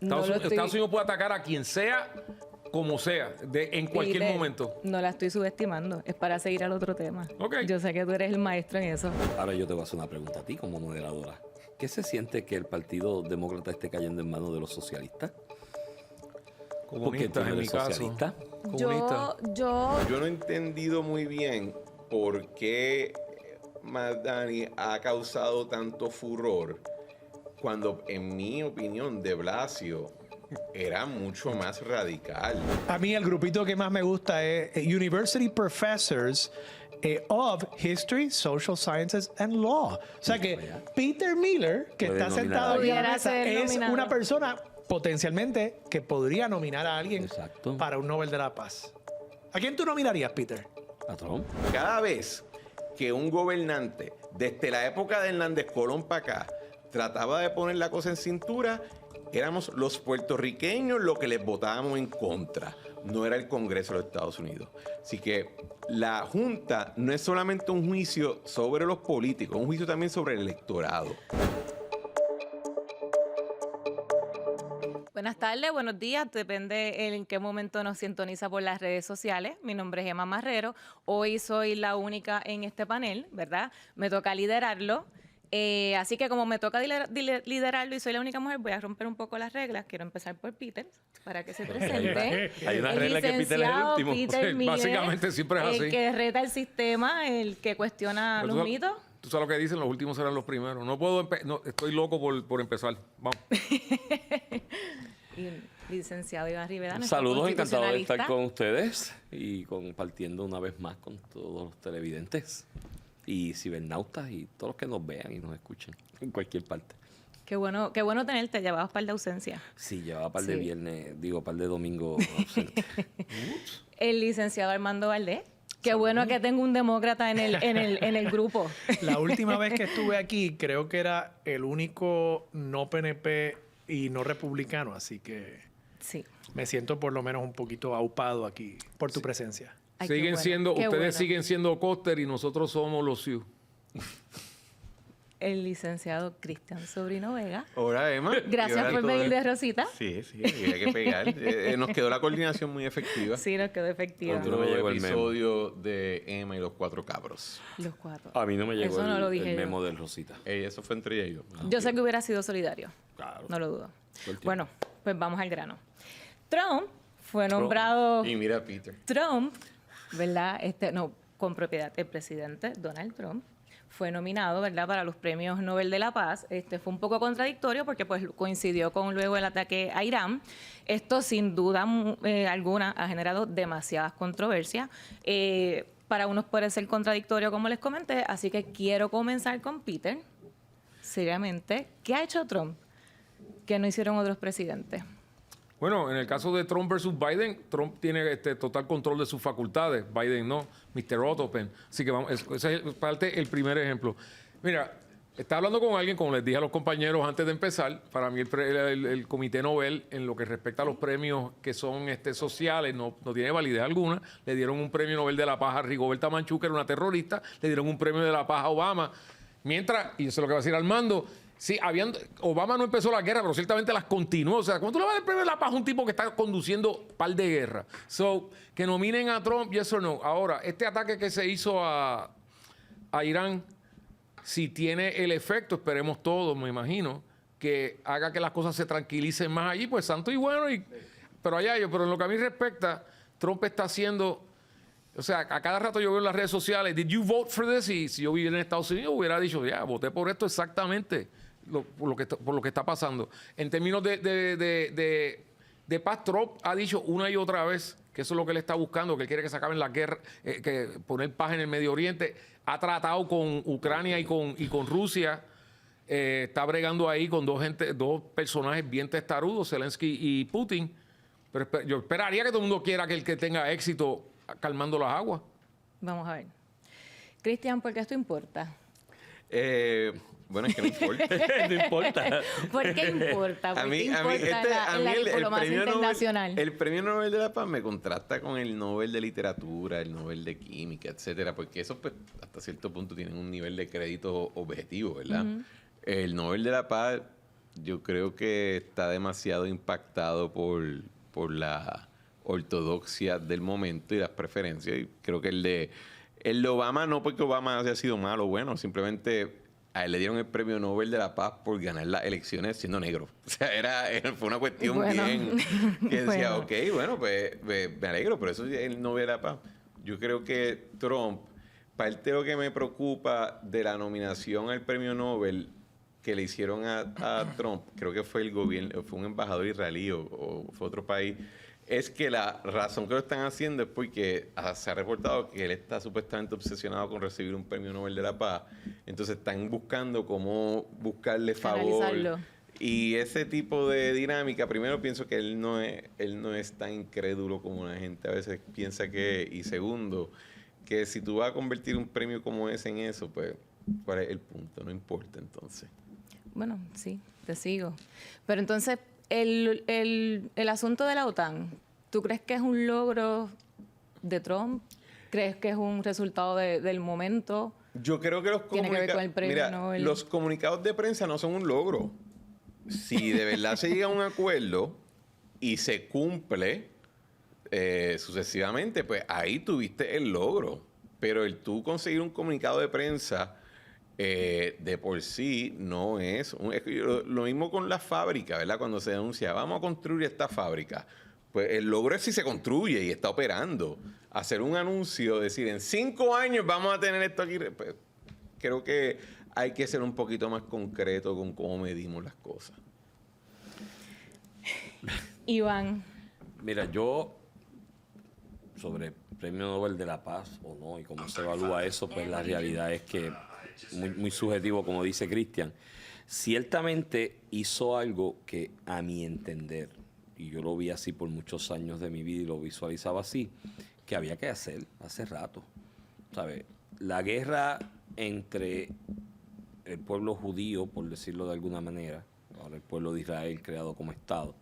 Estados Unidos puede atacar a quien sea, como sea, en cualquier momento. No la estoy subestimando, es para seguir al otro tema. Okay. Yo sé que tú eres el maestro en eso. Ahora yo te voy a hacer una pregunta a ti como moderadora. ¿Qué se siente que el Partido Demócrata esté cayendo en manos de los socialistas? Comunistas, en mi caso. Yo no he entendido muy bien por qué Madani ha causado tanto furor cuando, en mi opinión, de Blasio era mucho más radical. A mí el grupito que más me gusta es University Professors of History, Social Sciences and Law. O sea que Peter Miller, que está sentado aquí en la mesa, es una persona potencialmente que podría nominar a alguien para un Nobel de la Paz. ¿A quién tú nominarías, Peter? A Trump. Cada vez que un gobernante, desde la época de Hernández Colón para acá, trataba de poner la cosa en cintura, éramos los puertorriqueños los que les votábamos en contra. No era el Congreso de los Estados Unidos. Así que la Junta no es solamente un juicio sobre los políticos, es un juicio también sobre el electorado. Buenas tardes, buenos días, depende en qué momento nos sintoniza por las redes sociales. Mi nombre es Emma Marrero, hoy soy la única en este panel, ¿verdad? Me toca liderarlo, así que como me toca liderarlo y soy la única mujer, voy a romper un poco las reglas. Quiero empezar por Peter, para que se presente. Hay una regla que Peter es el último. Peter Miller, básicamente siempre es así. El que reta el sistema, el que cuestiona los mitos. Tú sabes lo que dicen, los últimos serán los primeros. No puedo, estoy loco por empezar. Vamos. Y licenciado Iván Rivera. Saludos, encantado de estar con ustedes y compartiendo una vez más con todos los televidentes y cibernautas y todos los que nos vean y nos escuchen en cualquier parte. Qué bueno tenerte. Llevabas par de ausencia. Sí, llevaba par de viernes, par de domingos ausente. El licenciado Armando Valdés. Qué bueno que tengo un demócrata en el grupo. La última vez que estuve aquí, creo que era el único no PNP y no republicano, así que sí, me siento por lo menos un poquito aupado aquí por tu presencia. Ay, ustedes siguen siendo Coster y nosotros somos los Sioux. El licenciado Cristian Sobrino Vega. Hola, Emma. Gracias por venir de Rosita. Sí, había que pegar. Nos quedó la coordinación muy efectiva. Sí, nos quedó efectiva. Otro episodio de Emma y los cuatro cabros. Los cuatro. A mí no me llegó el memo yo. del Rosita. Eso fue entre ellos. Yo sé que hubiera sido solidario. Claro. No lo dudo. Bueno, pues vamos al grano. Trump fue nombrado... Y mira, Peter. Trump, ¿verdad? Con propiedad, el presidente Donald Trump fue nominado, ¿verdad?, para los premios Nobel de la Paz. Fue un poco contradictorio porque pues coincidió con luego el ataque a Irán. Esto sin duda alguna ha generado demasiadas controversias. Para unos puede ser contradictorio, como les comenté, así que quiero comenzar con Peter. Seriamente, ¿qué ha hecho Trump que no hicieron otros presidentes? Bueno, en el caso de Trump versus Biden, Trump tiene total control de sus facultades. Biden no, Mr. Ottopen. Así que vamos, ese es el primer ejemplo. Mira, estaba hablando con alguien, como les dije a los compañeros antes de empezar, para mí el Comité Nobel, en lo que respecta a los premios que son sociales, no tiene validez alguna. Le dieron un premio Nobel de la Paz a Rigoberta Menchú, que era una terrorista. Le dieron un premio de la Paz a Obama. Mientras, y eso es lo que va a decir Armando, sí, Obama no empezó la guerra, pero ciertamente las continuó. O sea, ¿cómo tú le vas a dar el premio de la paz a un tipo que está conduciendo par de guerras? So, que nominen a Trump, yes or no. Ahora, este ataque que se hizo a Irán, si tiene el efecto, esperemos todos, me imagino, que haga que las cosas se tranquilicen más allí, pues santo y bueno. Pero en lo que a mí respecta, Trump está haciendo... O sea, a cada rato yo veo en las redes sociales, ¿did you vote for this? Y si yo viviera en Estados Unidos, hubiera dicho, voté por esto exactamente, por lo que está pasando. En términos de paz, Trump ha dicho una y otra vez que eso es lo que él está buscando, que él quiere que se acaben las guerras, que poner paz en el Medio Oriente. Ha tratado con Ucrania y con Rusia. Está bregando ahí con dos personajes bien testarudos, Zelensky y Putin. Pero yo esperaría que todo el mundo quiera que el que tenga éxito calmando las aguas. Vamos a ver. Cristian, ¿por qué esto importa? Bueno, es que no importa. No importa. ¿Por qué importa? ¿Por qué importa en la diplomacia internacional? El premio Nobel de la Paz me contrasta con el Nobel de Literatura, el Nobel de Química, etcétera, porque esos pues, hasta cierto punto tienen un nivel de crédito objetivo, ¿verdad? El Nobel de la Paz yo creo que está demasiado impactado por la ortodoxia del momento y las preferencias. Y creo que el de Obama, no porque Obama haya sido malo o bueno, simplemente a él le dieron el premio Nobel de la Paz por ganar las elecciones siendo negro. O sea, fue una cuestión bien que decía, ok, bueno, pues me alegro, pero eso es el Nobel de la Paz. Yo creo que Trump, parte de lo que me preocupa de la nominación al premio Nobel que le hicieron a Trump, creo que fue el gobierno, fue un embajador israelí o fue otro país, es que la razón que lo están haciendo es porque se ha reportado que él está supuestamente obsesionado con recibir un premio Nobel de la Paz. Entonces están buscando cómo buscarle favor. Analizarlo. Y ese tipo de dinámica, primero pienso que él no es tan incrédulo como la gente a veces piensa que es. Y segundo, que si tú vas a convertir un premio como ese en eso, pues, ¿cuál es el punto? No importa entonces. Bueno, sí, te sigo. Pero entonces, el asunto de la OTAN, ¿tú crees que es un logro de Trump? ¿Crees que es un resultado del momento? Yo creo que Tiene que ver con el premio Nobel. los comunicados de prensa no son un logro. Si de verdad se llega a un acuerdo y se cumple sucesivamente, pues ahí tuviste el logro. Pero el tú conseguir un comunicado de prensa de por sí no es lo mismo con la fábrica, ¿verdad? Cuando se denuncia, vamos a construir esta fábrica. Pues el logro es si se construye y está operando. Hacer un anuncio, decir, en 5 años vamos a tener esto aquí. Pues, creo que hay que ser un poquito más concreto con cómo medimos las cosas. Iván. Mira, yo sobre Premio Nobel de la Paz o no, y cómo se evalúa eso, pues la realidad es que muy, muy subjetivo, como dice Cristian. Ciertamente hizo algo que, a mi entender, y yo lo vi así por muchos años de mi vida y lo visualizaba así, que había que hacer hace rato. ¿Sabes? La guerra entre el pueblo judío, por decirlo de alguna manera, ahora el pueblo de Israel creado como Estado,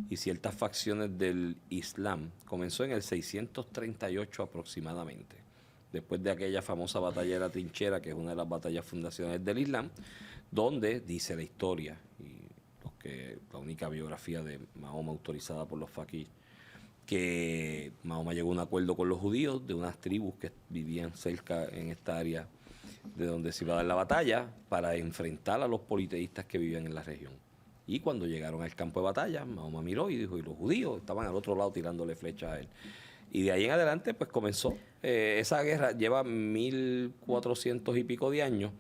y ciertas facciones del Islam, comenzó en el 638 aproximadamente, después de aquella famosa batalla de la trinchera, que es una de las batallas fundacionales del Islam, donde dice la historia, y la única biografía de Mahoma autorizada por los faquís, que Mahoma llegó a un acuerdo con los judíos de unas tribus que vivían cerca en esta área de donde se iba a dar la batalla para enfrentar a los politeístas que vivían en la región. Y cuando llegaron al campo de batalla, Mahoma miró y dijo, y los judíos estaban al otro lado tirándole flechas a él. Y de ahí en adelante, pues comenzó. Esa guerra lleva 1400 y pico de años.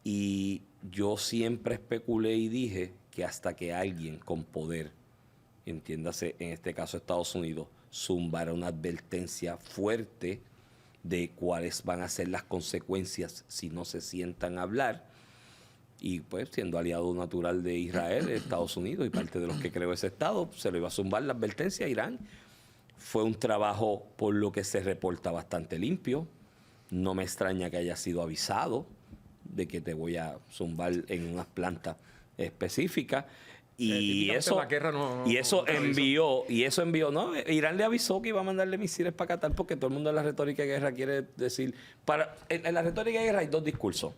Y yo siempre especulé y dije que hasta que alguien con poder, entiéndase en este caso Estados Unidos, zumbara una advertencia fuerte de cuáles van a ser las consecuencias si no se sientan a hablar. Y pues siendo aliado natural de Israel, Estados Unidos y parte de los que creó ese Estado, se le iba a zumbar la advertencia a Irán. Fue un trabajo, por lo que se reporta, bastante limpio. No me extraña que haya sido avisado de que te voy a zumbar en unas plantas específicas. Y eso envió, no, Irán le avisó que iba a mandarle misiles para Qatar, porque todo el mundo en la retórica de guerra quiere decir, en la retórica de guerra hay dos discursos.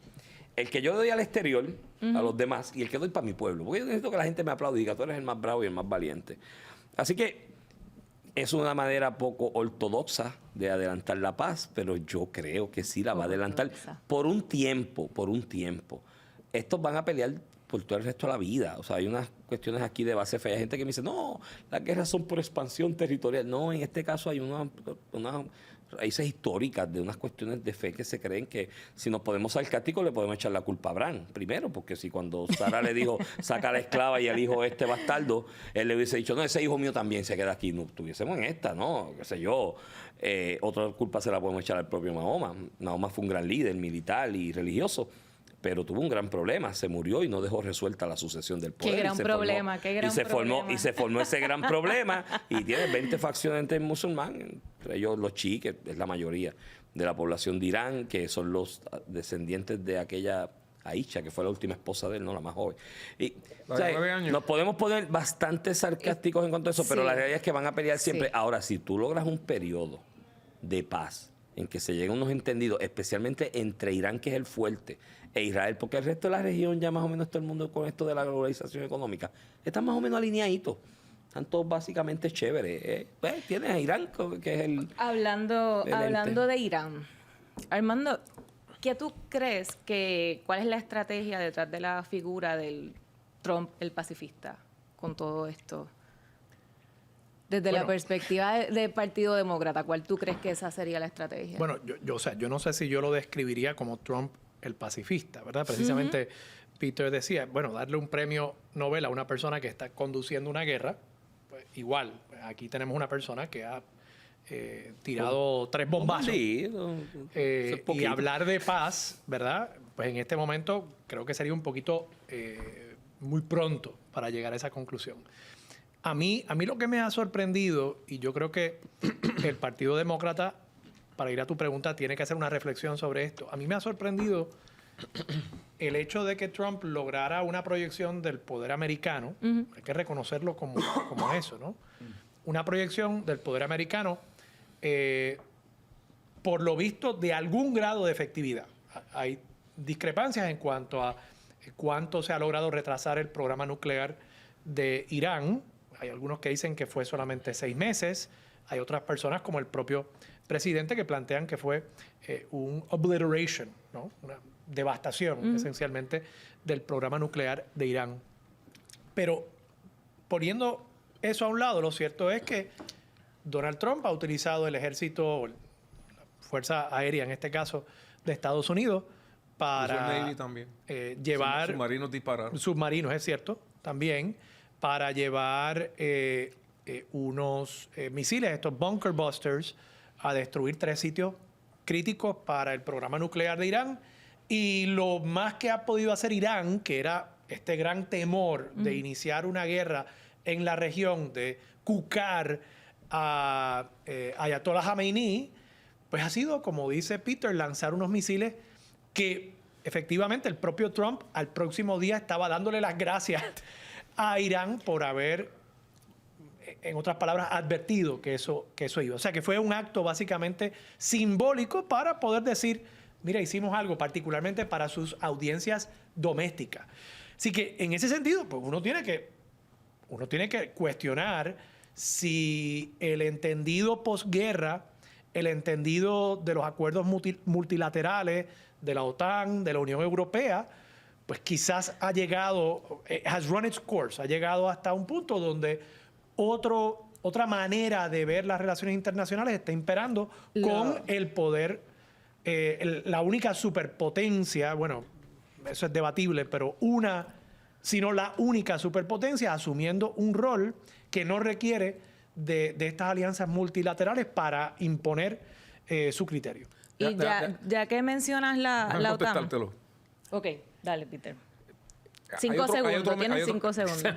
El que yo doy al exterior, a los demás, y el que doy para mi pueblo. Porque yo necesito que la gente me aplaude y diga, tú eres el más bravo y el más valiente. Así que es una manera poco ortodoxa de adelantar la paz, pero yo creo que sí la va a adelantar por un tiempo. Estos van a pelear por todo el resto de la vida. O sea, hay unas cuestiones aquí de base fe. Hay gente que me dice, no, las guerras son por expansión territorial. No, en este caso hay unas raíces históricas de unas cuestiones de fe que se creen que si nos podemos sarcásticos le podemos echar la culpa a Abraham. Primero, porque si cuando Sara le dijo, saca a la esclava y el hijo bastardo, él le hubiese dicho, no, ese hijo mío también se queda aquí. No estuviésemos en esta, ¿no? Qué sé yo. Otra culpa se la podemos echar al propio Mahoma. Mahoma fue un gran líder militar y religioso, pero tuvo un gran problema, se murió y no dejó resuelta la sucesión del poder. Qué gran problema. Y se formó ese gran problema y tiene 20 facciones entre musulmanes, entre ellos los chiíes, que es la mayoría de la población de Irán, que son los descendientes de aquella Aisha, que fue la última esposa de él, no la más joven. Y, o sea, nos podemos poner bastante sarcásticos en cuanto a eso, pero la realidad es que van a pelear siempre. Sí. Ahora, si tú logras un periodo de paz, en que se lleguen unos entendidos, especialmente entre Irán, que es el fuerte, e Israel, porque el resto de la región ya más o menos todo el mundo con esto de la globalización económica está más o menos alineaditos. Están todos básicamente chéveres. Pues, tienes a Irán, que es el... Hablando ente. de Irán, Armando, ¿qué tú crees cuál es la estrategia detrás de la figura del Trump, el pacifista, con todo esto? Desde la perspectiva del Partido Demócrata, ¿cuál tú crees que esa sería la estrategia? Bueno, yo no sé si yo lo describiría como Trump el pacifista, ¿verdad? Precisamente Peter decía, bueno, darle un premio Nobel a una persona que está conduciendo una guerra, pues igual, aquí tenemos una persona que ha tirado 3 bombazos. Sí, Y hablar de paz, ¿verdad? Pues en este momento creo que sería un poquito muy pronto para llegar a esa conclusión. A mí lo que me ha sorprendido, y yo creo que el Partido Demócrata, para ir a tu pregunta, tiene que hacer una reflexión sobre esto. A mí me ha sorprendido el hecho de que Trump lograra una proyección del poder americano, hay que reconocerlo como eso, ¿no? Una proyección del poder americano, por lo visto, de algún grado de efectividad. Hay discrepancias en cuanto a cuánto se ha logrado retrasar el programa nuclear de Irán. Hay algunos que dicen que fue solamente 6 meses. Hay otras personas, como el propio presidente, que plantean que fue un obliteration, ¿no? Una devastación, esencialmente, del programa nuclear de Irán. Pero poniendo eso a un lado, lo cierto es que Donald Trump ha utilizado el ejército, la Fuerza Aérea, en este caso, de Estados Unidos, para Navy también. llevar... Submarinos dispararon. Submarinos, es cierto, también, para llevar unos misiles, estos bunker busters, a destruir 3 sitios críticos para el programa nuclear de Irán. Y lo más que ha podido hacer Irán, que era este gran temor de iniciar una guerra en la región, de cucar a Ayatollah Khamenei, pues ha sido, como dice Peter, lanzar unos misiles que efectivamente el propio Trump al próximo día estaba dándole las gracias a Irán por haber, en otras palabras, advertido que eso iba. O sea, que fue un acto básicamente simbólico para poder decir, mira, hicimos algo particularmente para sus audiencias domésticas. Así que en ese sentido, pues uno tiene que cuestionar si el entendido posguerra, el entendido de los acuerdos multilaterales de la OTAN, de la Unión Europea, pues quizás ha llegado, has run its course, ha llegado hasta un punto donde otra manera de ver las relaciones internacionales está imperando con el poder, la única superpotencia, bueno, eso es debatible, pero sino la única superpotencia asumiendo un rol que no requiere de estas alianzas multilaterales para imponer su criterio. Y ya que mencionas la OTAN. Contestártelo. Ok, dale, Peter. Hay 5 otro- hay segundos, otro- tienes hay otro- 5 segundos.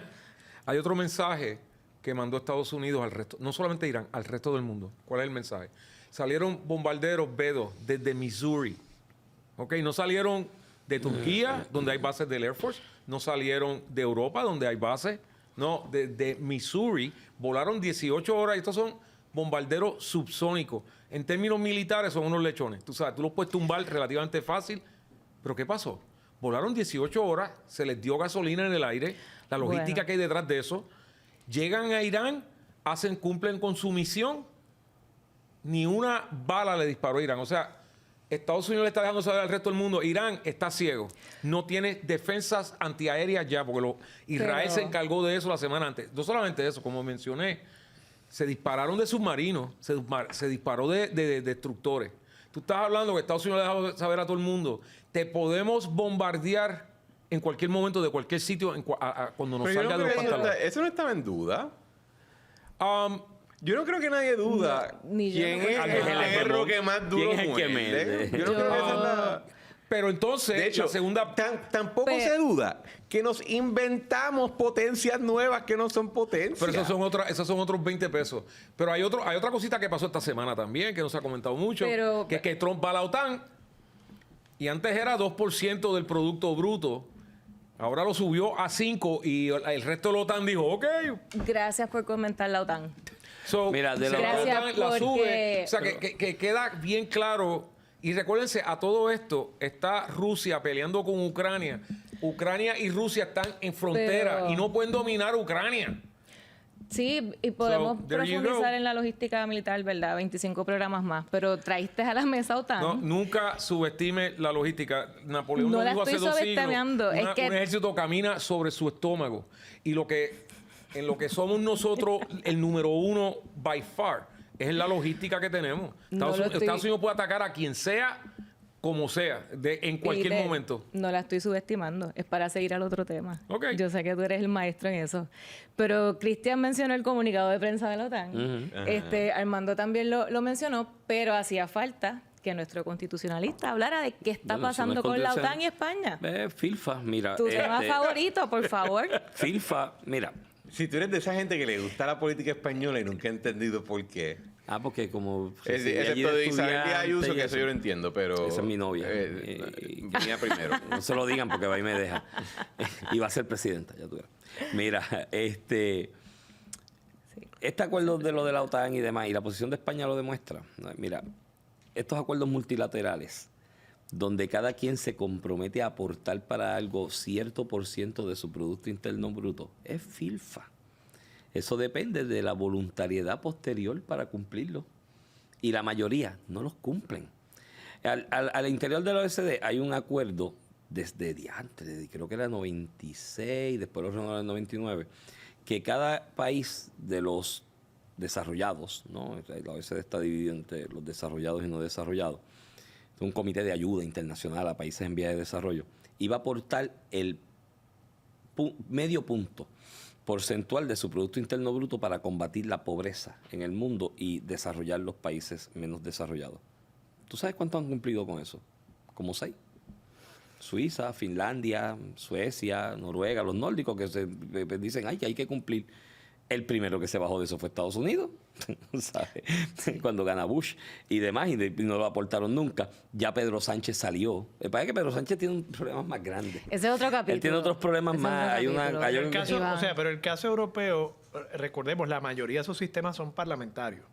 Hay otro mensaje que mandó Estados Unidos al resto, no solamente a Irán, al resto del mundo. ¿Cuál es el mensaje? Salieron bombarderos B-2 desde Missouri. ¿Ok? No salieron de Turquía, donde hay bases del Air Force. No salieron de Europa, donde hay bases. No, de Missouri. Volaron 18 horas. Estos son bombarderos subsónicos. En términos militares son unos lechones. Tú sabes, tú los puedes tumbar relativamente fácil. ¿Pero qué pasó? Volaron 18 horas, se les dio gasolina en el aire, la logística Bueno. que hay detrás de eso. Llegan a Irán, cumplen con su misión. Ni una bala le disparó a Irán. O sea, Estados Unidos le está dejando saber al resto del mundo, Irán está ciego. No tiene defensas antiaéreas ya, porque Israel se encargó de eso la semana antes. No solamente eso, como mencioné, se dispararon de submarinos, se disparó de destructores. Tú estás hablando que Estados Unidos le ha dejado saber a todo el mundo, te podemos bombardear en cualquier momento, de cualquier sitio, cuando nos Pero yo salga no de los creo que pantalones. eso no estaba en duda. Um, Yo no creo que nadie duda ni yo quién no es creo. el perro que más duro ¿Quién es el que muerde. muerde? Yo no creo que esa es la... pero entonces, De hecho, la segunda... tampoco Pero- se duda que nos inventamos potencias nuevas que no son potencias. Pero esos son otros 20 pesos. Pero hay otra cosita que pasó esta semana también, que no se ha comentado mucho, Pero- que es que Trump va a la OTAN y antes era 2% del Producto Bruto. Ahora lo subió a 5 y el resto de la OTAN dijo, ok. Gracias por comentar la OTAN. So, Mira, de si la- la Gracias OTAN la porque- sube. O sea, que queda bien claro Y recuérdense, a todo esto está Rusia peleando con Ucrania. Ucrania y Rusia están en frontera Pero- y no pueden dominar Ucrania. Sí, y podemos So, there you profundizar go. en la logística militar, ¿verdad? 25 programas más, pero traíste a la mesa OTAN. No, nunca subestime la logística. Napoleón No lo la dijo hace estoy 2 siglos. subestimando, es que- Un ejército camina sobre su estómago. Y en lo que somos nosotros, el número 1 by far, es en la logística que tenemos. No lo estoy- Estados Unidos puede atacar a quien sea, como sea, en cualquier Mire, momento. No la estoy subestimando, es para seguir al otro tema. Ok. Yo sé que tú eres el maestro en eso. Pero Cristian mencionó el comunicado de prensa de la OTAN. Armando también lo mencionó, pero hacía falta que nuestro constitucionalista hablara de qué está Bueno, eso no pasando es con la constitucional. OTAN y España. FIFA, mira. Tu tema favorito, por favor. FIFA, mira. Si tú eres de esa gente que le gusta la política española y nunca he entendido por qué. Porque como... Excepto de Isabel Díaz Ayuso, que eso yo lo entiendo, pero... Esa es mi novia. Venía primero. No se lo digan porque va y me deja. Y va a ser presidenta, ya tú verás. Mira, este acuerdo de lo de la OTAN y demás, y la posición de España lo demuestra. Mira, estos acuerdos multilaterales, donde cada quien se compromete a aportar para algo cierto por ciento de su Producto Interno Bruto, es FIFA. Eso depende de la voluntariedad posterior para cumplirlo. Y la mayoría no los cumplen. Al interior de la OECD hay un acuerdo desde diantre, creo que era 96, después lo renovaron en 99, que cada país de los desarrollados, ¿no? La OECD está dividida entre los desarrollados y no desarrollados, es un comité de ayuda internacional a países en vías de desarrollo, iba a aportar el medio punto porcentual de su Producto Interno Bruto para combatir la pobreza en el mundo y desarrollar los países menos desarrollados. ¿Tú sabes cuánto han cumplido con eso? Como 6. Suiza, Finlandia, Suecia, Noruega, los nórdicos que dicen, ay, que hay que cumplir. El primero que se bajó de eso fue Estados Unidos, ¿sabes? Cuando gana Bush y demás, y no lo aportaron nunca. Ya Pedro Sánchez salió. Me parece que Pedro Sánchez tiene un problema más grande. Ese es otro capítulo. Él tiene otros problemas Ese es más. otro capítulo. El caso, Iván. o sea, pero el caso europeo, recordemos, la mayoría de sus sistemas son parlamentarios.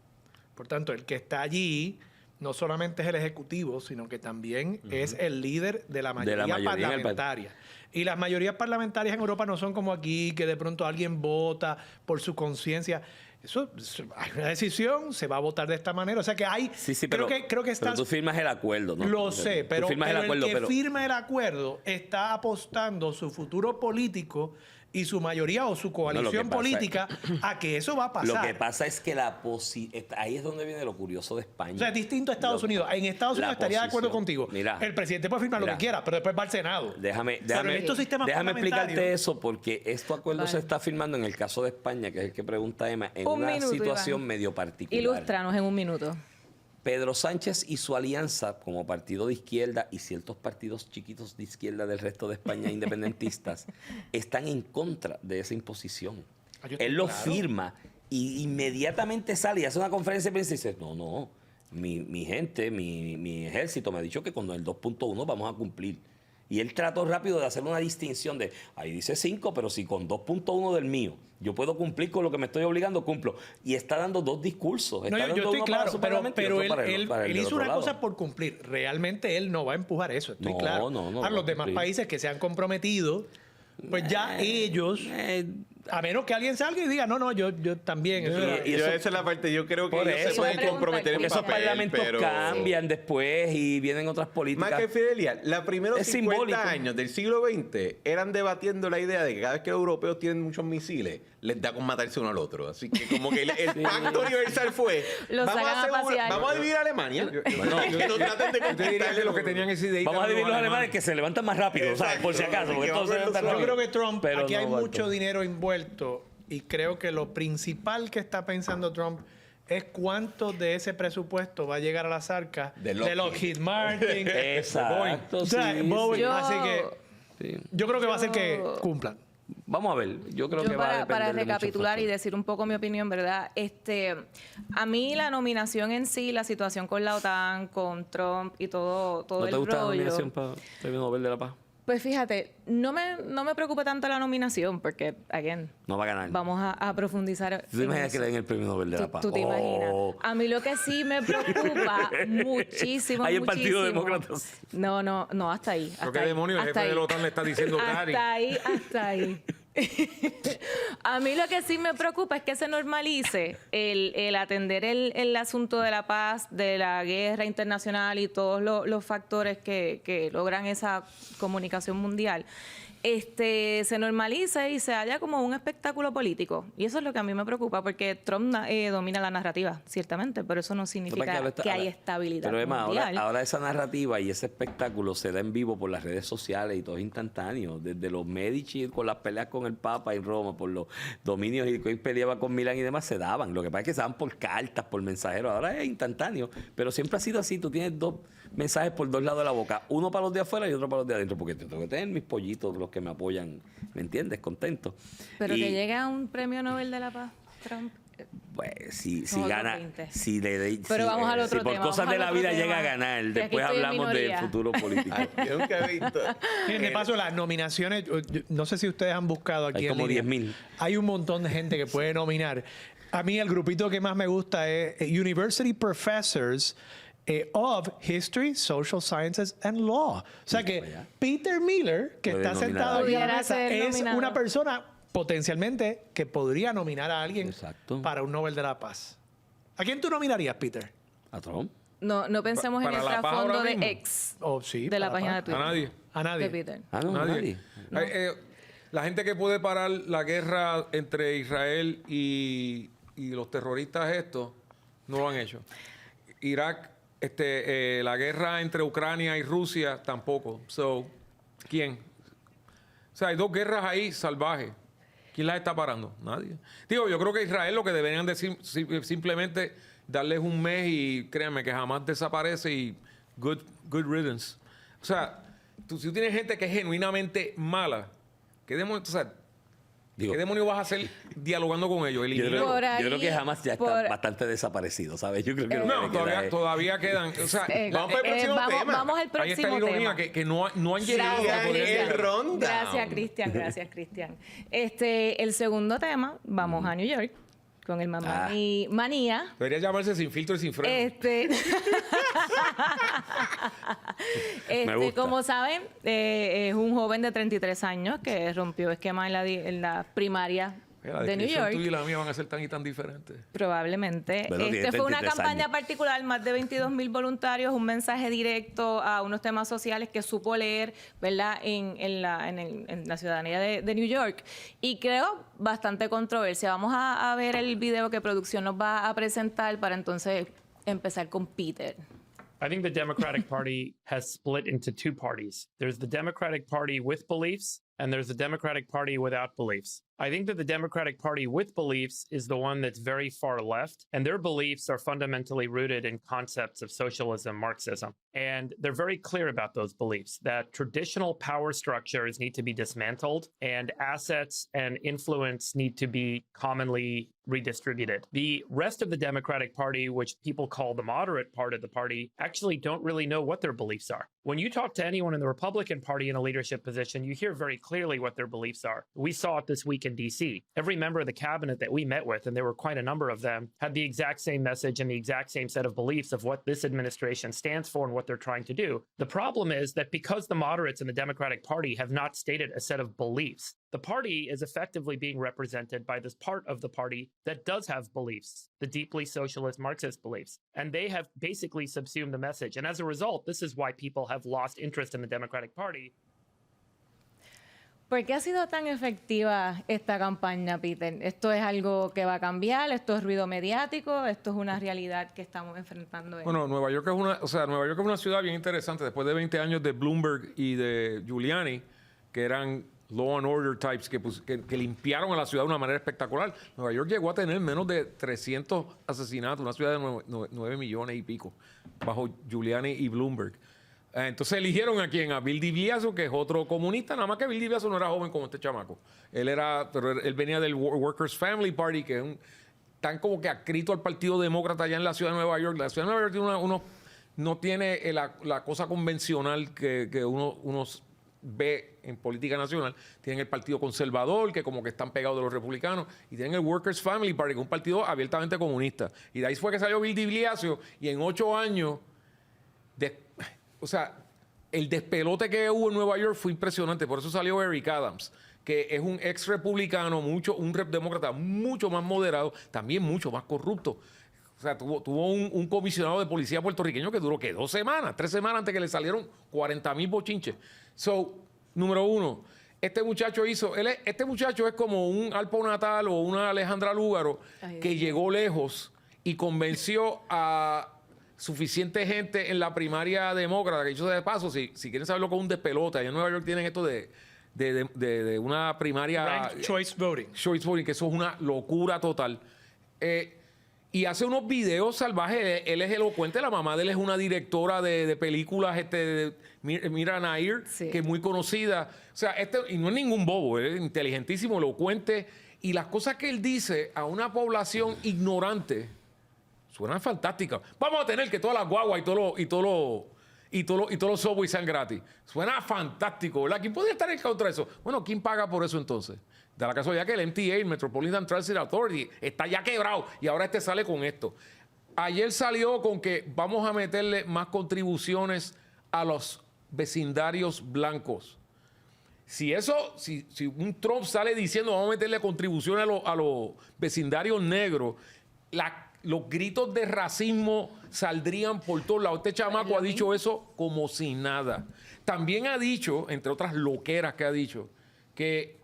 Por tanto, el que está allí no solamente es el ejecutivo, sino que también es el líder de la mayoría, parlamentaria. Y las mayorías parlamentarias en Europa no son como aquí, que de pronto alguien vota por su conciencia. Eso, hay una decisión, se va a votar de esta manera. O sea que hay... Sí, creo pero que pero tú firmas el acuerdo, ¿no? Lo sé, Tú pero, firmas el acuerdo, el que firma el acuerdo está apostando su futuro político y su mayoría o su coalición pasa- política a que eso va a pasar. Lo que pasa es que ahí es donde viene lo curioso de España. O sea, es distinto a Estados Unidos. En Estados la Unidos estaría de acuerdo posición. contigo. Mira, el presidente puede firmar lo mira. que quiera, pero después va al Senado. Déjame en estos sistemas explicarte parlamentarios- eso, porque este acuerdo se está firmando en el caso de España, que es el que pregunta Emma, en Un una minuto, situación Iván. medio particular. Ilústranos en un minuto. Pedro Sánchez y su alianza como partido de izquierda y ciertos partidos chiquitos de izquierda del resto de España independentistas están en contra de esa imposición. Yo estoy Él lo claro. firma y inmediatamente sale y hace una conferencia de prensa y dice, no, mi gente, mi ejército me ha dicho que con el 2.1 vamos a cumplir. Y él trató rápido de hacer una distinción de, ahí dice 5, pero si con 2.1 del mío yo puedo cumplir con lo que me estoy obligando, cumplo. Y está dando dos discursos. No, Está yo dando estoy uno para claro, su pero parlamento y otro para el él del hizo otro una lado. cosa por cumplir. Realmente él no va a empujar eso, estoy No, claro. no a va los a demás cumplir. países que se han comprometido, pues ya ellos, a menos que alguien salga y diga, no, yo también. Y eso- esa es la parte, yo creo que Por ellos eso, se pueden pregunta, comprometer en porque esos papel, parlamentos pero... cambian después y vienen otras políticas. Más que Fidelia, los primeros Es 50 simbólico. años del siglo XX eran debatiendo la idea de que cada vez que los europeos tienen muchos misiles, les da con matarse uno al otro. Así que como que el pacto universal fue, Los vamos sacan a hacer pasear. vamos a dividir a Alemania. Que no traten de Yo te diría que los que conquistar. tenían esa idea. Vamos a dividir los alemanes que se levantan más rápido, ¿sabes? Por si acaso, porque Que todos se vamos a levantan ver Yo rápido. creo que Trump, Pero aquí no hay va mucho tanto. dinero envuelto y creo que lo principal que está pensando Trump es cuánto de ese presupuesto va a llegar a las arcas De de Lockheed. Lockheed Martin. Exacto, O sea, sí, Boeing. sí. Así que Sí. yo creo que va a ser que cumplan. Vamos a ver, yo creo Yo que va a para depender de muchos recapitular y factores. decir un poco mi opinión, ¿verdad? A mí la nominación en sí, la situación con la OTAN, con Trump y todo ¿No el te gusta la rollo, nominación para el Premio Nobel de la Paz? Pues fíjate, no me preocupa tanto la nominación porque, again, No va a ganar. vamos a profundizar. ¿Tú te en imaginas eso. que le den el premio Nobel de la Paz? ¿Tú te imaginas? Oh. A mí lo que sí me preocupa muchísimo, Hay el Partido muchísimo. Demócrata. No, hasta ahí. Creo Hasta que ahí, demonio el hasta jefe de ahí. la OTAN le está diciendo Gary. Hasta ahí. A mí lo que sí me preocupa es que se normalice el atender el asunto de la paz, de la guerra internacional y todos los factores que logran esa comunicación mundial. Se normalice y se haya como un espectáculo político. Y eso es lo que a mí me preocupa, porque Trump domina la narrativa, ciertamente, pero eso no significa que hay estabilidad Pero Emma, mundial. ahora esa narrativa y ese espectáculo se da en vivo por las redes sociales y todo es instantáneo. Desde los Medici con las peleas con el Papa en Roma, por los dominios y que él peleaba con Milán y demás, se daban. Lo que pasa es que se daban por cartas, por mensajeros. Ahora es instantáneo. Pero siempre ha sido así. Tú tienes dos mensajes por dos lados de la boca. Uno para los de afuera y otro para los de adentro. Porque tengo que tener mis pollitos, los que me apoyan, ¿me entiendes? Contentos. Pero Y, que llegue a un premio Nobel de la Paz, Trump. pues si Son otros gana, 20. si le Pero vamos al otro si por tema, cosas vamos de al la otro vida tema, llega a ganar, que aquí después estoy en hablamos del minoría. futuro político. Ay, yo nunca he visto. Miren, de paso, las nominaciones, no sé si ustedes han buscado aquí Hay en como línea. 10,000. Hay un montón de gente que puede nominar. A mí el grupito que más me gusta es University Professors of History, Social Sciences and Law. O sea que Peter Miller, que Puede está nominar sentado a aquí en la alguien. mesa, Pudiera ser es nominado. una persona potencialmente que podría nominar a alguien Exacto. para un Nobel de la Paz. ¿A quién tú nominarías, Peter? ¿A Trump? No pensemos en Para el la paz trasfondo ahora de mismo. ex Oh, sí, de la para página de paz. Twitter. A nadie. A nadie. De Peter. Ah, no, Nadie. nadie. La gente que puede parar la guerra entre Israel y los terroristas estos, no lo han hecho. Irak, la guerra entre Ucrania y Rusia, tampoco. So, ¿quién? O sea, hay dos guerras ahí salvajes. ¿Quién las está parando? Nadie. Digo, yo creo que Israel lo que deberían decir simplemente darles un mes y créanme que jamás desaparece y good riddance. O sea, si tú tienes gente que es genuinamente mala, ¿qué demonio, o sea, Digo, ¿qué demonio vas a hacer dialogando con ellos? yo Eliminar- Por ahí, creo que jamás ya está por- bastante desaparecido, ¿sabes? Yo creo que lo que No, le queda es- todavía quedan. O sea, Vamos para el próximo tema. Vamos al ahí está próximo la ironía, tema. que no han llegado Sigan a poder el llegar. rundown. Gracias, Cristian. El segundo tema, vamos a New York con el mamá y manía. Debería llamarse Sin Filtro y Sin Freno. Me gusta. Como saben, es un joven de 33 años que rompió esquema en la primaria La de New descripción tuya y York. la mía van a ser tan y tan diferentes. Probablemente. Bueno, tiene Fue una 33 campaña años. particular, más de 22,000 voluntarios, un mensaje directo a unos temas sociales que supo leer, ¿verdad?, en la ciudadanía de New York. Y creo bastante controversia. Vamos a ver el video que producción nos va a presentar para entonces empezar con Peter. I think the Democratic Party has split into two parties. There's the Democratic Party with beliefs, and there's the Democratic Party without beliefs. I think that the Democratic Party with beliefs is the one that's very far left, and their beliefs are fundamentally rooted in concepts of socialism, Marxism. And they're very clear about those beliefs, that traditional power structures need to be dismantled and assets and influence need to be commonly redistributed. The rest of the Democratic Party, which people call the moderate part of the party, actually don't really know what their beliefs are. When you talk to anyone in the Republican Party in a leadership position, you hear very clearly what their beliefs are. We saw it this week in DC. Every member of the cabinet that we met with, and there were quite a number of them, had the exact same message and the exact same set of beliefs of what this administration stands for and what they're trying to do. The problem is that because the moderates in the Democratic Party have not stated a set of beliefs, the party is effectively being represented by this part of the party that does have beliefs, the deeply socialist Marxist beliefs. And they have basically subsumed the message. And as a result, this is why people have lost interest in the Democratic Party. ¿Por qué ha sido tan efectiva esta campaña, Peter? ¿Esto es algo que va a cambiar? ¿Esto es ruido mediático? ¿Esto es una realidad que estamos enfrentando? Bueno, Nueva York es una ciudad bien interesante. Después de 20 años de Bloomberg y de Giuliani, que eran law and order types que limpiaron a la ciudad de una manera espectacular. Nueva York llegó a tener menos de 300 asesinatos, una ciudad de 9 millones y pico, bajo Giuliani y Bloomberg. Entonces eligieron a quién, a Bill DiBiase, que es otro comunista, nada más que Bill DiBiase no era joven como este chamaco. Pero él venía del Workers' Family Party, que es tan como que adscrito al Partido Demócrata allá en la ciudad de Nueva York. La ciudad de Nueva York tiene no tiene la cosa convencional que uno ve en política nacional, tienen el Partido Conservador, que como que están pegados de los republicanos, y tienen el Workers' Family Party, que es un partido abiertamente comunista. Y de ahí fue que salió Bill de Blasio, y en 8 años, o sea, el despelote que hubo en Nueva York fue impresionante. Por eso salió Eric Adams, que es un ex republicano, un demócrata mucho más moderado, también mucho más corrupto. O sea, tuvo un comisionado de policía puertorriqueño que duró, ¿qué? 2 semanas, 3 semanas antes que le salieron 40,000 bochinches. So, número 1, este muchacho es como un Alpo Natal o una Alejandra Lúgaro que llegó lejos y convenció a suficiente gente en la primaria demócrata, que dicho sea de paso, si quieren saber lo que es un despelote, allá en Nueva York tienen esto de una primaria... Ranked choice voting. Choice voting, que eso es una locura total. Y hace unos videos salvajes. Él es elocuente. La mamá de él es una directora de películas, Mira Nair, sí, que es muy conocida. O sea, y no es ningún bobo, es inteligentísimo, elocuente. Y las cosas que él dice a una población ignorante suenan fantásticas. Vamos a tener que todas las guaguas y todos los subways sean gratis. Suena fantástico, ¿verdad? ¿Quién podría estar en contra de eso? Bueno, ¿quién paga por eso entonces? De la casualidad que el MTA, el Metropolitan Transit Authority, está ya quebrado y ahora sale con esto. Ayer salió con que vamos a meterle más contribuciones a los vecindarios blancos. Si un Trump sale diciendo vamos a meterle contribuciones a los vecindarios negros, los gritos de racismo saldrían por todos lados. Este chamaco ha dicho eso como si nada. También ha dicho, entre otras loqueras que ha dicho, que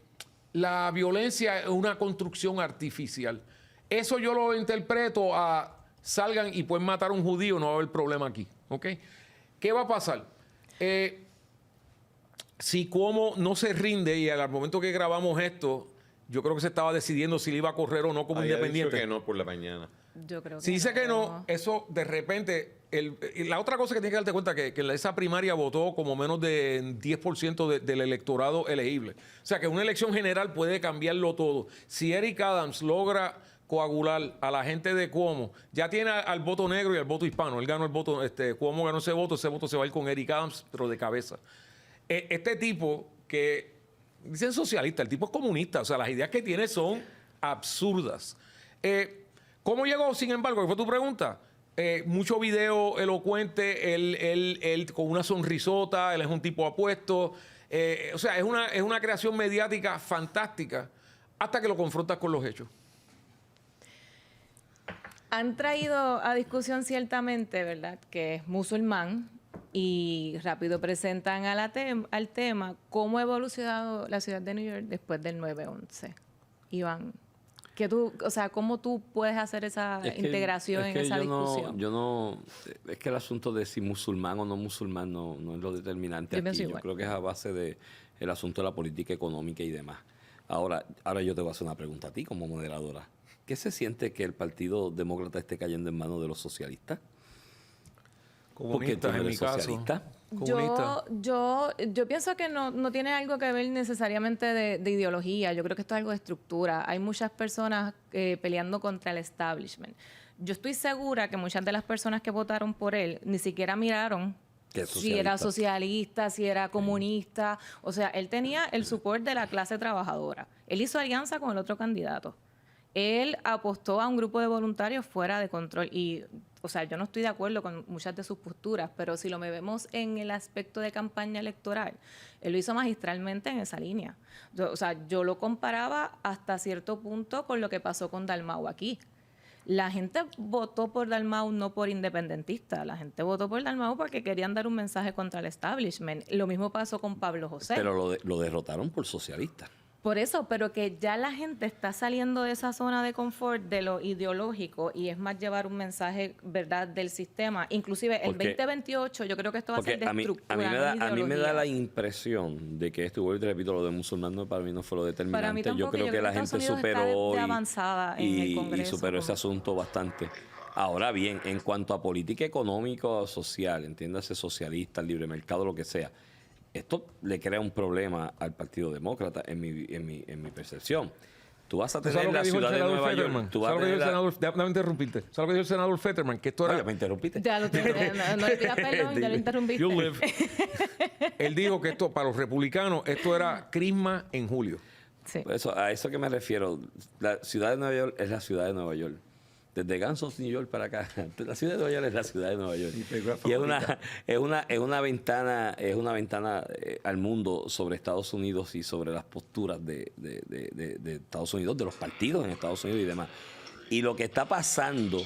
la violencia es una construcción artificial. Eso yo lo interpreto a salgan y pueden matar a un judío, no va a haber problema aquí. ¿Ok? ¿Qué va a pasar? Si Cuomo no se rinde, y al momento que grabamos esto, yo creo que se estaba decidiendo si le iba a correr o no como independiente. Dicho que no por la mañana. yo creo que Si dice que no, eso de repente... y la otra cosa que tienes que darte cuenta es que esa primaria votó como menos de 10% del electorado elegible. O sea que una elección general puede cambiarlo todo. Si Eric Adams logra coagular a la gente de Cuomo, ya tiene al voto negro y al voto hispano. Él ganó el voto, Cuomo ganó ese voto se va a ir con Eric Adams, pero de cabeza. Este tipo que dicen socialista, el tipo es comunista, o sea, las ideas que tiene son absurdas. ¿Cómo llegó, sin embargo, que fue tu pregunta? Mucho video elocuente, él con una sonrisota, él es un tipo apuesto. O sea, es una creación mediática fantástica hasta que lo confrontas con los hechos. Han traído a discusión ciertamente, ¿verdad?, que es musulmán y rápido presentan al tema cómo ha evolucionado la ciudad de New York después del 9/11. Iván, ¿cómo tú puedes hacer esa integración en esa discusión? Es que el asunto de si musulmán o no musulmán no es lo determinante aquí. Yo creo que es a base del asunto de la política económica y demás. Ahora yo te voy a hacer una pregunta a ti como moderadora. ¿Qué se siente que el Partido Demócrata esté cayendo en manos de los socialistas? Comunistas, en mi caso. Yo pienso que no tiene algo que ver necesariamente de ideología. Yo creo que esto es algo de estructura. Hay muchas personas peleando contra el establishment. Yo estoy segura que muchas de las personas que votaron por él ni siquiera miraron si era socialista, si era comunista. O sea, él tenía el support de la clase trabajadora. Él hizo alianza con el otro candidato. Él apostó a un grupo de voluntarios fuera de control y, o sea, yo no estoy de acuerdo con muchas de sus posturas, pero si lo vemos en el aspecto de campaña electoral, él lo hizo magistralmente en esa línea. Yo lo comparaba hasta cierto punto con lo que pasó con Dalmau aquí. La gente votó por Dalmau no por independentista, la gente votó por Dalmau porque querían dar un mensaje contra el establishment. Lo mismo pasó con Pablo José. Pero lo derrotaron por socialista. Por eso, pero que ya la gente está saliendo de esa zona de confort, de lo ideológico, y es más llevar un mensaje, ¿verdad?, del sistema. Inclusive el 2028, yo creo que esto va a ser de estructura. A mí me da la impresión de que esto, y te repito, lo de musulmán para mí no fue lo determinante. Para mí tampoco, yo creo que la gente superó y superó ese asunto bastante. Ahora bien, en cuanto a política económica o social, entiéndase socialista, libre mercado, lo que sea, esto le crea un problema al Partido Demócrata, en mi percepción. Tú vas a ¿Tú sabes tener lo la que dijo el ciudad de senador Nueva Fetterman? York. Tú vas a ¿Sabes lo que dijo tener el senador? Déjame interrumpirte. ¿Sabes lo que dijo el senador Fetterman? Que esto era... Oye, me interrumpiste. Ya lo tengo, no le pidas perdón, ya lo interrumpiste. You live. Él dijo que esto, para los republicanos, esto era crisma en julio. Sí. A eso que me refiero. La ciudad de Nueva York es la ciudad de Nueva York. Desde Gansos, New York para acá. La ciudad de Nueva York es la ciudad de Nueva York. Y es una ventana al mundo sobre Estados Unidos y sobre las posturas de Estados Unidos, de los partidos en Estados Unidos y demás. Y lo que está pasando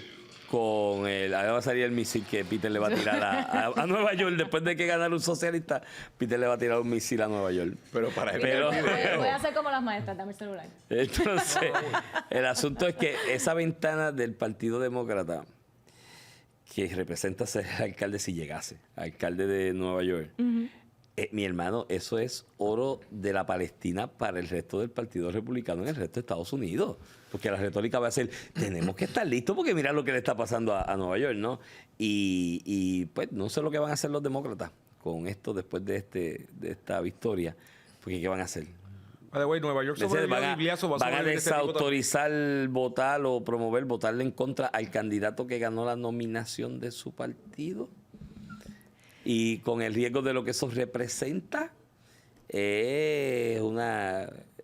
con ahora va a salir el misil que Peter le va a tirar a Nueva York después de que ganara un socialista. Peter le va a tirar un misil a Nueva York. Pero para Voy a hacer como las maestras, dame el celular. Entonces, el asunto es que esa ventana del Partido Demócrata, que representa ser el alcalde si llegase, alcalde de Nueva York, mi hermano, eso es oro de la Palestina para el resto del Partido Republicano en el resto de Estados Unidos. Porque la retórica va a ser, tenemos que estar listos porque mira lo que le está pasando a Nueva York, ¿no? Y pues no sé lo que van a hacer los demócratas con esto después de esta victoria. Porque ¿qué van a hacer? By the way, Nueva York sobrevivió a Igliazo, ¿Van a desautorizar votar o promover votarle en contra al candidato que ganó la nominación de su partido? Y con el riesgo de lo que eso representa,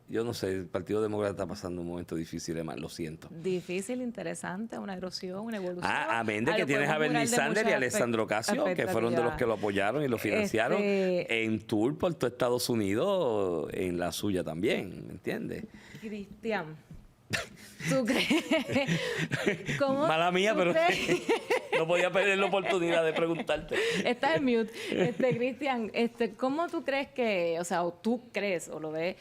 yo no sé, el Partido Demócrata está pasando un momento difícil, además, lo siento. Difícil, interesante, una erosión, una evolución. Amén de que tienes a Bernie Sanders y a Alessandro Ocasio, que fueron de los que lo apoyaron y lo financiaron en tour por todo Estados Unidos, en la suya también, ¿me entiendes? Cristian, ¿tú crees? ¿Cómo Mala mía, pero no podía perder la oportunidad de preguntarte. Estás en mute. Cristian, ¿cómo tú crees que, o sea, o tú crees o lo ves,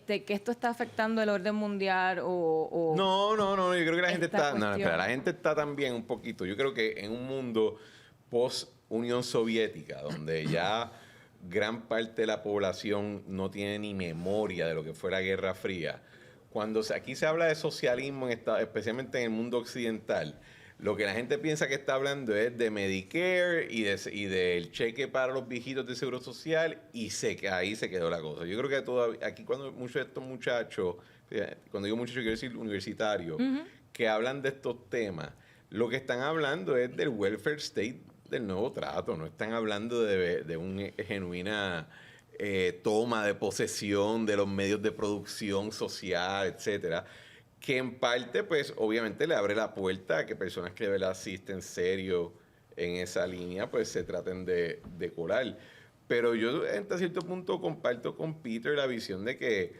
que esto está afectando el orden mundial o No, yo creo que la gente esta está... No, cuestión? espera, la gente está también un poquito. Yo creo que en un mundo post-Unión Soviética, donde ya gran parte de la población no tiene ni memoria de lo que fue la Guerra Fría, cuando aquí se habla de socialismo, especialmente en el mundo occidental, lo que la gente piensa que está hablando es de Medicare y del cheque para los viejitos de Seguro Social y ahí se quedó la cosa. Yo creo que aquí cuando muchos de estos muchachos, cuando digo muchachos quiero decir universitarios, que hablan de estos temas, lo que están hablando es del welfare state del nuevo trato, no están hablando de una genuina toma de posesión de los medios de producción social, etcétera, que en parte, pues, obviamente le abre la puerta a que personas que de verdad asisten serio en esa línea, pues, se traten de colar. Pero yo, hasta cierto punto, comparto con Peter la visión de que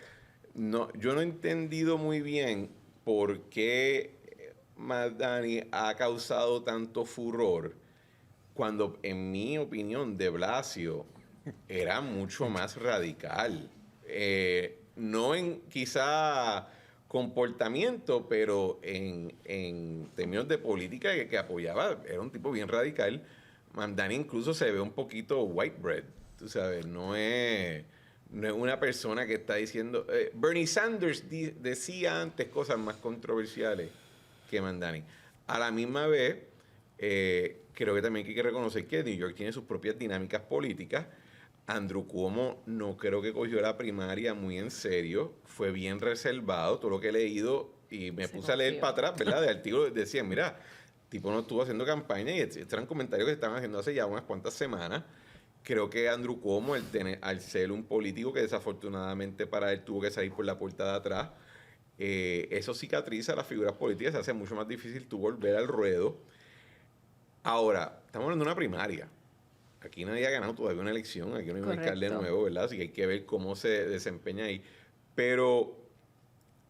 yo no he entendido muy bien por qué Madani ha causado tanto furor cuando, en mi opinión, de Blasio era mucho más radical. No en quizá comportamiento, pero en términos de política que apoyaba, era un tipo bien radical. Mamdani incluso se ve un poquito white bread, tú sabes, no es una persona que está diciendo... Bernie Sanders decía antes cosas más controversiales que Mamdani. A la misma vez, creo que también hay que reconocer que New York tiene sus propias dinámicas políticas. Andrew Cuomo no creo que cogió la primaria muy en serio, fue bien reservado, todo lo que he leído, y me puse a leer para atrás, ¿verdad? De artículos decían, mira, tipo no estuvo haciendo campaña, y estos eran comentarios que estaban haciendo hace ya unas cuantas semanas. Creo que Andrew Cuomo, al ser un político que desafortunadamente para él tuvo que salir por la puerta de atrás, eso cicatriza las figuras políticas, se hace mucho más difícil tú volver al ruedo. Ahora, estamos hablando de una primaria. Aquí nadie ha ganado todavía una elección, aquí no hay un alcalde nuevo, ¿verdad? Así que hay que ver cómo se desempeña ahí. Pero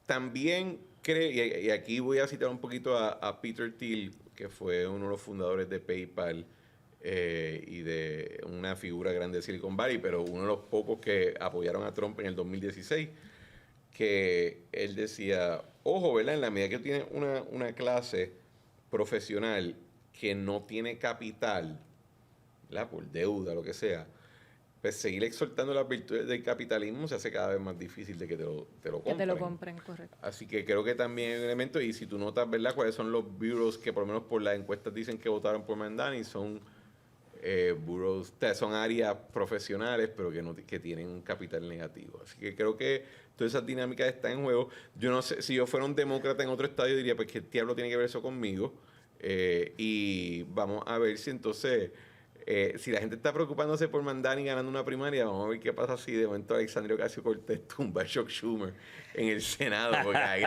también creo, y aquí voy a citar un poquito a Peter Thiel, que fue uno de los fundadores de PayPal y de una figura grande de Silicon Valley, pero uno de los pocos que apoyaron a Trump en el 2016, que él decía, ojo, ¿verdad? En la medida que tiene una clase profesional que no tiene capital, ¿verdad? Por deuda, lo que sea, pues seguir exhortando las virtudes del capitalismo se hace cada vez más difícil de que te lo compren. Que te lo compren, correcto. Así que creo que también hay un elemento, y si tú notas, ¿verdad?, cuáles son los bureaus que por lo menos por las encuestas dicen que votaron por Mamdani, son boroughs, o sea, son áreas profesionales, pero que tienen un capital negativo. Así que creo que todas esas dinámicas están en juego. Yo no sé, si yo fuera un demócrata en otro estado, yo diría, pues, ¿qué diablo tiene que ver eso conmigo? Y vamos a ver si entonces... si la gente está preocupándose por Mandani ganando una primaria, vamos a ver qué pasa si de momento Alexandria Ocasio-Cortez tumba a Chuck Schumer en el Senado. Porque ahí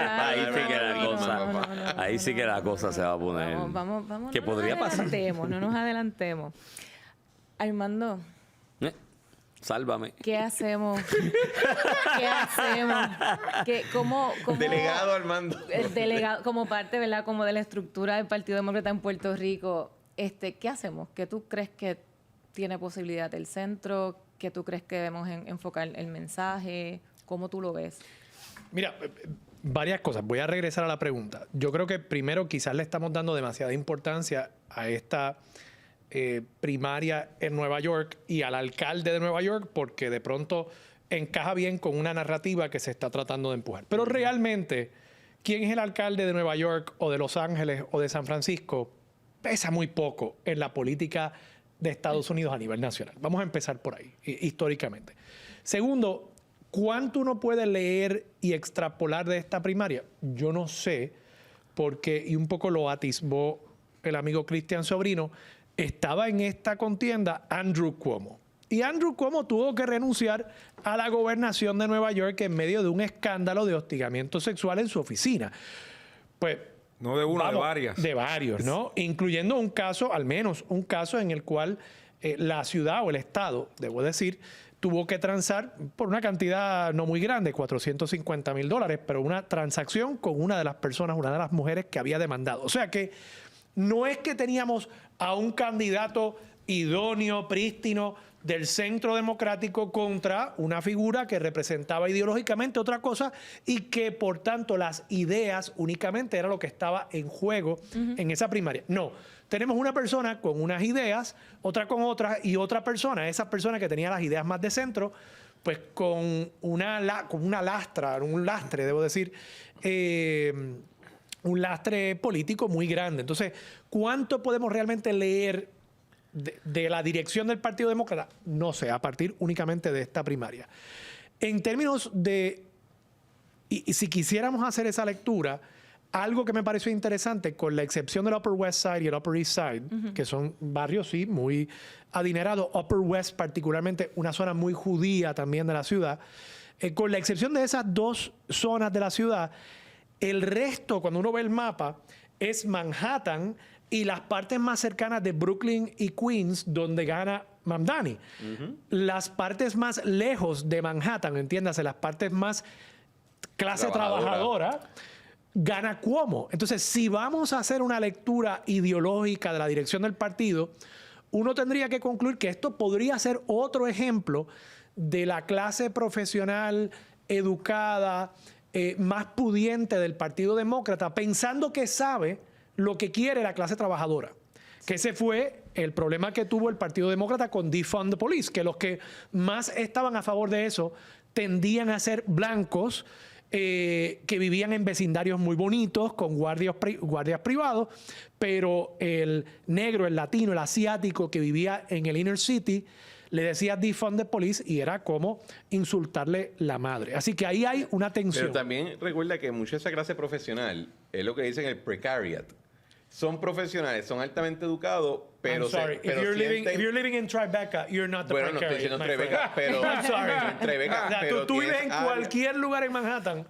sí que la cosa se va a poner. Vamos, que podría pasar. No nos adelantemos. Armando, Sálvame. ¿qué hacemos? ¿Qué hacemos? ¿Cómo, Delegado Armando. El delegado, como parte, ¿verdad? Como de la estructura del Partido Demócrata en Puerto Rico. ¿Qué hacemos? ¿Qué tú crees que tiene posibilidad el centro? ¿Qué tú crees que debemos enfocar el mensaje? ¿Cómo tú lo ves? Mira, varias cosas. Voy a regresar a la pregunta. Yo creo que primero quizás le estamos dando demasiada importancia a esta primaria en Nueva York y al alcalde de Nueva York porque de pronto encaja bien con una narrativa que se está tratando de empujar. Pero realmente, ¿quién es el alcalde de Nueva York o de Los Ángeles o de San Francisco? Pesa muy poco en la política de Estados Unidos a nivel nacional. Vamos a empezar por ahí, históricamente. Segundo, ¿cuánto uno puede leer y extrapolar de esta primaria? Yo no sé, porque, y un poco lo atisbó el amigo Cristian Sobrino, estaba en esta contienda Andrew Cuomo. Y Andrew Cuomo tuvo que renunciar a la gobernación de Nueva York en medio de un escándalo de hostigamiento sexual en su oficina. Pues... No de uno, de varias. De varios, ¿no? Incluyendo un caso, al menos un caso en el cual la ciudad o el estado, debo decir, tuvo que transar por una cantidad no muy grande, $450,000, pero una transacción con una de las personas, una de las mujeres que había demandado. O sea que no es que teníamos a un candidato idóneo, prístino, del centro democrático contra una figura que representaba ideológicamente otra cosa y que, por tanto, las ideas únicamente era lo que estaba en juego en esa primaria. No, tenemos una persona con unas ideas, otra con otras, y otra persona, esa persona que tenía las ideas más de centro, pues con una lastre, debo decir, un lastre político muy grande. Entonces, ¿cuánto podemos realmente leer de la dirección del Partido Demócrata? No sé, a partir únicamente de esta primaria. En términos de, y si quisiéramos hacer esa lectura, algo que me pareció interesante, con la excepción del Upper West Side y el Upper East Side, que son barrios, sí, muy adinerados, Upper West particularmente, una zona muy judía también de la ciudad, con la excepción de esas dos zonas de la ciudad, el resto, cuando uno ve el mapa, es Manhattan y las partes más cercanas de Brooklyn y Queens, donde gana Mamdani. Las partes más lejos de Manhattan, entiéndase, las partes más clase trabajadora, gana Cuomo. Entonces, si vamos a hacer una lectura ideológica de la dirección del partido, uno tendría que concluir que esto podría ser otro ejemplo de la clase profesional, educada, más pudiente del Partido Demócrata, pensando que sabe lo que quiere la clase trabajadora. Que ese fue el problema que tuvo el Partido Demócrata con Defund the Police, que los que más estaban a favor de eso tendían a ser blancos, que vivían en vecindarios muy bonitos, con guardias privados, pero el negro, el latino, el asiático que vivía en el inner city, le decía Defund the Police y era como insultarle la madre. Así que ahí hay una tensión. Pero también recuerda que mucha de esa clase profesional es lo que dicen el precariat. Son profesionales, son altamente educados, pero... I'm sorry. Pero if you're living in Tribeca, you're not the bueno, no estoy precariat, diciendo my Tribeca, friend. pero... I'm sorry. En Tribeca, pero tú vives en tienes cualquier lugar en Manhattan,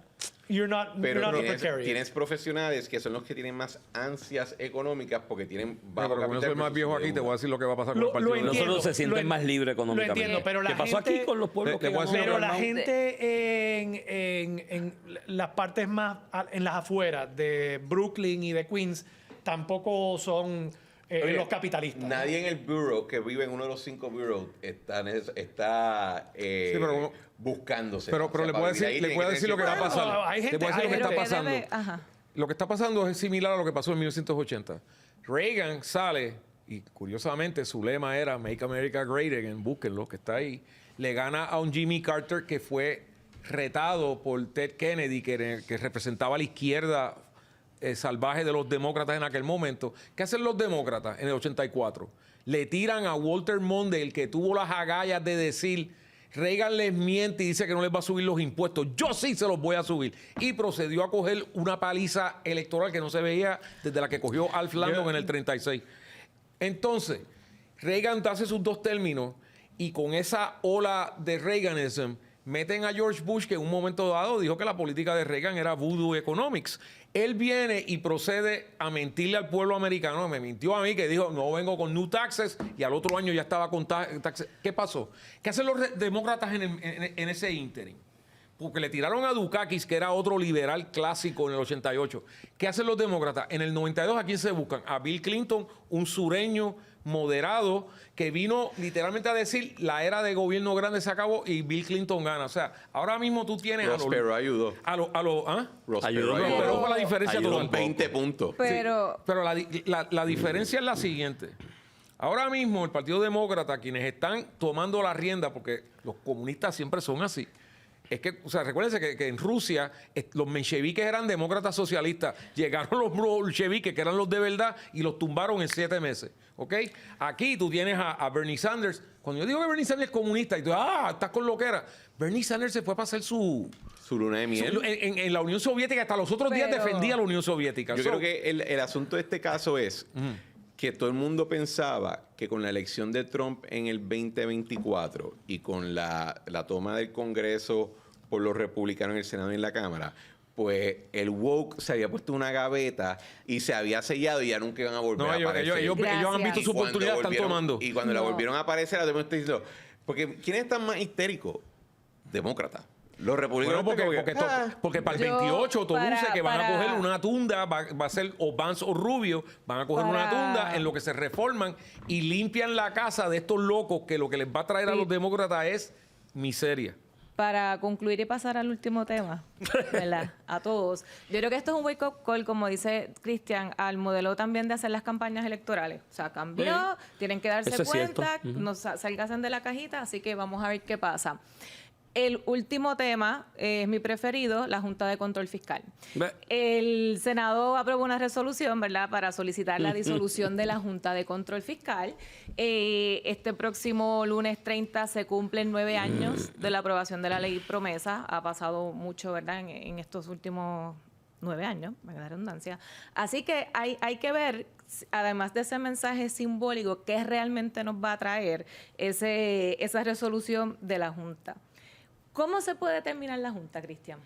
you're not a precariat. tienes profesionales que son los que tienen más ansias económicas porque tienen bajo Pero como yo soy más viejo aquí, te voy a decir lo que va a pasar con el Partido Demócrata. Nosotros se sienten más libres económicamente. Lo entiendo, pero la ¿Qué pasó gente, aquí con los pueblos que voy a ganó decir- Pero la Armando. gente en las partes más, en las afueras de Brooklyn y de Queens, tampoco son Oye, los capitalistas. Nadie en el borough que vive en uno de los 5 boroughs está pero- buscándose. Pero le puedo decir lo que va a pasar. No, hay gente- Le puedo decir lo que hay está gente- pasando. Ajá. Lo que está pasando es similar a lo que pasó en 1980. Reagan sale, y curiosamente su lema era Make America Great Again, búsquenlo, que está ahí. Le gana a un Jimmy Carter que fue retado por Ted Kennedy, que representaba a la izquierda salvaje de los demócratas en aquel momento. ¿Qué hacen los demócratas en el 84? Le tiran a Walter Mondale, el que tuvo las agallas de decir, Reagan les miente y dice que no les va a subir los impuestos. Yo sí se los voy a subir. Y procedió a coger una paliza electoral que no se veía desde la que cogió Alf Landon en el 36. Entonces, Reagan hace sus 2 términos y con esa ola de Reaganism meten a George Bush, que en un momento dado dijo que la política de Reagan era voodoo economics. Él viene y procede a mentirle al pueblo americano. Me mintió a mí, que dijo, no vengo con new taxes, y al otro año ya estaba con taxes. ¿Qué pasó? ¿Qué hacen los demócratas en ese ínterin? Porque le tiraron a Dukakis, que era otro liberal clásico en el 88. ¿Qué hacen los demócratas? En el 92, ¿a quién se buscan? A Bill Clinton, un sureño moderado, que vino literalmente a decir, la era de gobierno grande se acabó y Bill Clinton gana. O sea, ahora mismo tú tienes Ross ayudó. Ross Ayudó. Pero con la diferencia Ayudó total. un poco. 20 puntos. Pero Pero la diferencia es la siguiente. Ahora mismo el Partido Demócrata, quienes están tomando la rienda, porque los comunistas siempre son así, es que, o sea, recuérdense que en Rusia los mencheviques eran demócratas socialistas. Llegaron los bolcheviques, que eran los de verdad, y los tumbaron en 7 meses. ¿Ok? Aquí tú tienes a Bernie Sanders. Cuando yo digo que Bernie Sanders es comunista, y tú, estás con lo que era. Bernie Sanders se fue para hacer su luna de miel. En la Unión Soviética. Hasta los otros días Pero- defendía a la Unión Soviética. Yo creo que el asunto de este caso es que todo el mundo pensaba que con la elección de Trump en el 2024 y con la toma del Congreso por los republicanos en el Senado y en la Cámara, pues el woke se había puesto una gaveta y se había sellado y ya nunca iban a volver No, a ellos aparecer. han visto Gracias. su Y cuando oportunidad, están volvieron- tomando. Y cuando la No. volvieron a aparecer, todo el mundo está diciendo, porque ¿quiénes están más histéricos? Demócratas. Los republicanos Bueno, están como que, porque para el Yo, 28 todo luce que van a para- coger una tunda, va a ser o Vance o Rubio, van a coger una Para- tunda en lo que se reforman y limpian la casa de estos locos que lo que les va a traer a Sí. los demócratas es miseria. para concluir y pasar al último tema, ¿verdad? A todos. Yo creo que esto es un wake-up call, como dice Cristian, al modelo también de hacer las campañas electorales. O sea, cambió, tienen que darse Eso es cierto. cuenta, no salgan de la cajita, así que vamos a ver qué pasa. El último tema es mi preferido, la Junta de Control Fiscal. Ve. El Senado aprobó una resolución, ¿verdad?, para solicitar la disolución de la Junta de Control Fiscal. Este próximo lunes 30 se cumplen 9 años de la aprobación de la ley promesa. Ha pasado mucho, ¿verdad?, en estos últimos 9 años, valga la redundancia. Así que hay que ver, además de ese mensaje simbólico, qué realmente nos va a traer esa resolución de la Junta. ¿Cómo se puede terminar la Junta, Cristian?